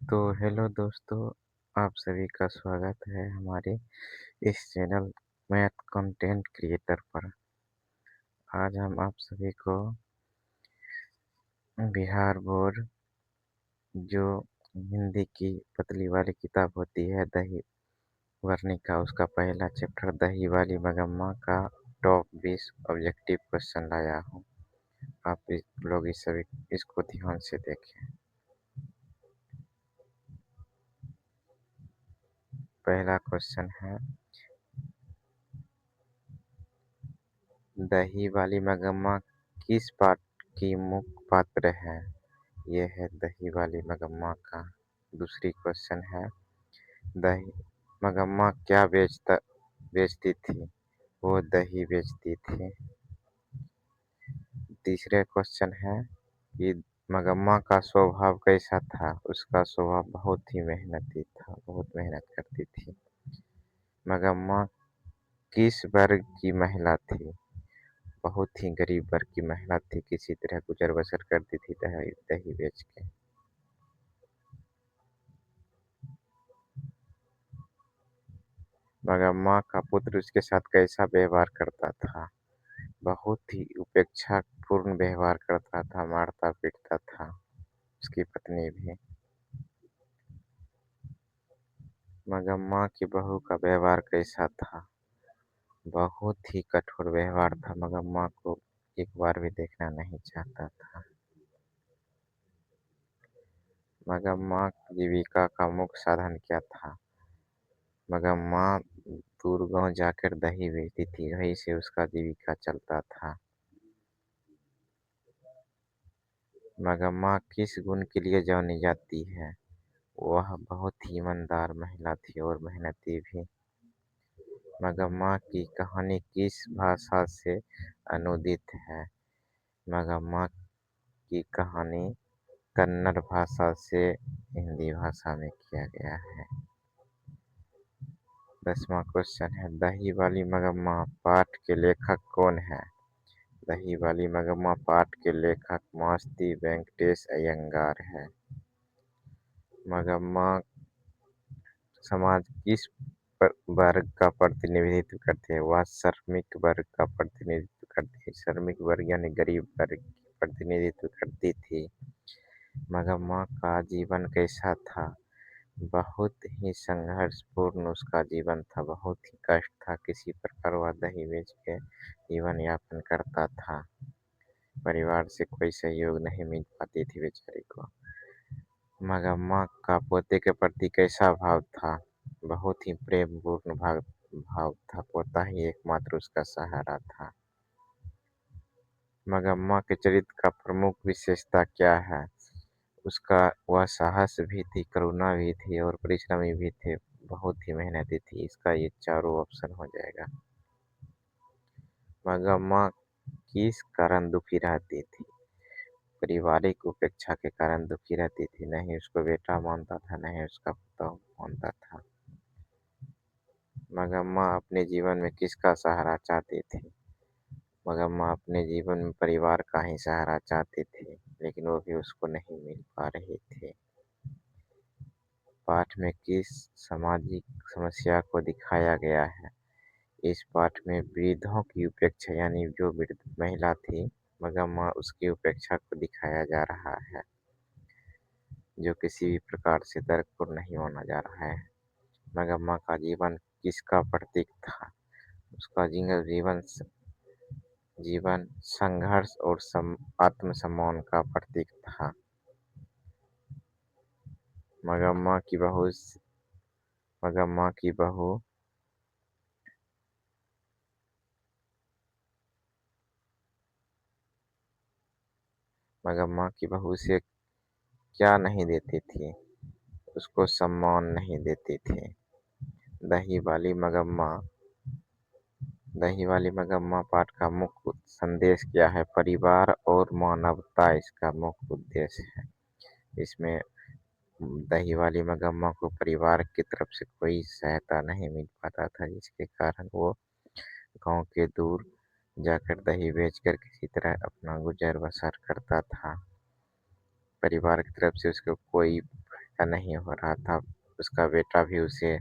तो हेलो दोस्तों, आप सभी का स्वागत है हमारे इस चैनल मैथ कंटेंट क्रिएटर पर। आज हम आप सभी को बिहार बोर्ड जो हिंदी की पतली वाली किताब होती है दही वर्णिका, उसका पहला चैप्टर दही वाली मगम्मा का टॉप 20 ऑब्जेक्टिव क्वेश्चन लाया हूँ। आप लोग इस सभी इसको ध्यान से देखें। पहला क्वेश्चन है, दही वाली मगम्मा किस पाठ की मुख्य पात्र है? ये है दही वाली मगम्मा का। दूसरी क्वेश्चन है, दही मगम्मा क्या बेचती थी? वो दही बेचती थी। तीसरा क्वेश्चन है कि मगम्मा का स्वभाव कैसा था? उसका स्वभाव बहुत ही मेहनती था, बहुत मेहनत करती थी। मगम्मा किस वर्ग की महिला थी? बहुत ही गरीब वर्ग की महिला थी, किसी तरह गुजर बसर करती थी दही दही बेच के। मगम्मा का पुत्र उसके साथ कैसा व्यवहार करता था? बहुत ही उपेक्षापूर्ण व्यवहार करता था, मारता पीटता था। उसकी पत्नी भी। मगम्मा की बहू का व्यवहार कैसा था? बहुत ही कठोर व्यवहार था, मगम्मा को एक बार भी देखना नहीं चाहता था। मगम्मा की जीविका का मुख्य साधन क्या था? मगम्मा दूर गांव जाकर दही बेचती थी, वहीं से उसका जीविका चलता था। मगम्मा किस गुण के लिए जानी जाती है? वह बहुत ही ईमानदार महिला थी और मेहनती भी। मगम्मा की कहानी किस भाषा से अनुदित है? मगम्मा की कहानी कन्नड़ भाषा से हिंदी भाषा में किया गया है। 10वां क्वेश्चन है, दही वाली मगम्मा पाठ के लेखक कौन है? दही वाली मगम्मा पाठ के लेखक मास्ती वेंकटेश अयंगार है। मगम्मा समाज किस वर्ग का प्रतिनिधित्व करती है? वह श्रमिक वर्ग का प्रतिनिधित्व करती है। श्रमिक वर्ग यानी गरीब वर्ग की प्रतिनिधित्व करती थी। मगम्मा का जीवन कैसा था? बहुत ही संघर्षपूर्ण उसका जीवन था, बहुत ही कष्ट था। किसी प्रकार वह दही बेच के जीवन यापन करता था। परिवार से कोई सहयोग नहीं मिल पाती थी बेचारी को। मगम्मा का पोते के प्रति कैसा भाव था? बहुत ही प्रेमपूर्ण भाव था। पोता ही एकमात्र उसका सहारा था। मगम्मा के चरित्र का प्रमुख विशेषता क्या है? उसका वह साहस भी थी, करुणा भी थी और परिश्रमी भी थे। बहुत ही मेहनती थी। इसका ये चारों ऑप्शन हो जाएगा। मगम्मा किस कारण दुखी रहती थी? पारिवारिक उपेक्षा के कारण दुखी रहती थी। नहीं उसको बेटा मानता था, नहीं उसका पुतौ मानता था। मगम्मा अपने जीवन में किसका सहारा चाहती थी? मगम्मा अपने जीवन में परिवार का ही सहारा चाहती थी, लेकिन वो भी उसको नहीं मिल पा रही थी। पाठ में किस सामाजिक समस्या को दिखाया गया है? इस पाठ में वृद्धों की उपेक्षा यानी जो वृद्ध महिला थी मगम्मा, उसकी उपेक्षा को दिखाया जा रहा है, जो किसी भी प्रकार से तर्कपूर्ण नहीं माना जा रहा है। मगम्मा का जीवन किसका प्रतीक था? उसका जीवन संघर्ष और आत्मसम्मान का प्रतीक था। मगम्मा की बहू मगम्मा की बहू मगम्मा की बहू से क्या नहीं देती थी? उसको सम्मान नहीं देती थी। दही वाली मगम्मा दही वाली मगम्मा पाठ का मुख्य संदेश क्या है? परिवार और मानवता इसका मुख्य उद्देश्य है। इसमें दही वाली मगम्मा को परिवार की तरफ से कोई सहायता नहीं मिल पाता था, जिसके कारण वो गांव के दूर जाकर दही बेचकर किसी तरह अपना गुजर बसर करता था। परिवार की तरफ से उसको कोई का नहीं हो रहा था। उसका बेटा भी उसे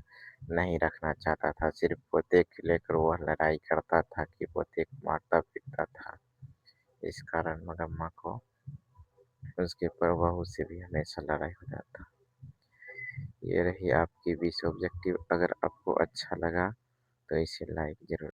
नहीं रखना चाहता था, सिर्फ़ पोते को लेकर वह लड़ाई करता था कि पोते को मारता-पीटता था। इस कारण मगम्मा को उसके बहू से भी हमेशा लड़ाई हो जाता। ये रही आपकी 20 ऑब्जेक्टिव। अगर आपको अच्छा लगा तो इसे लाइक ज़रूर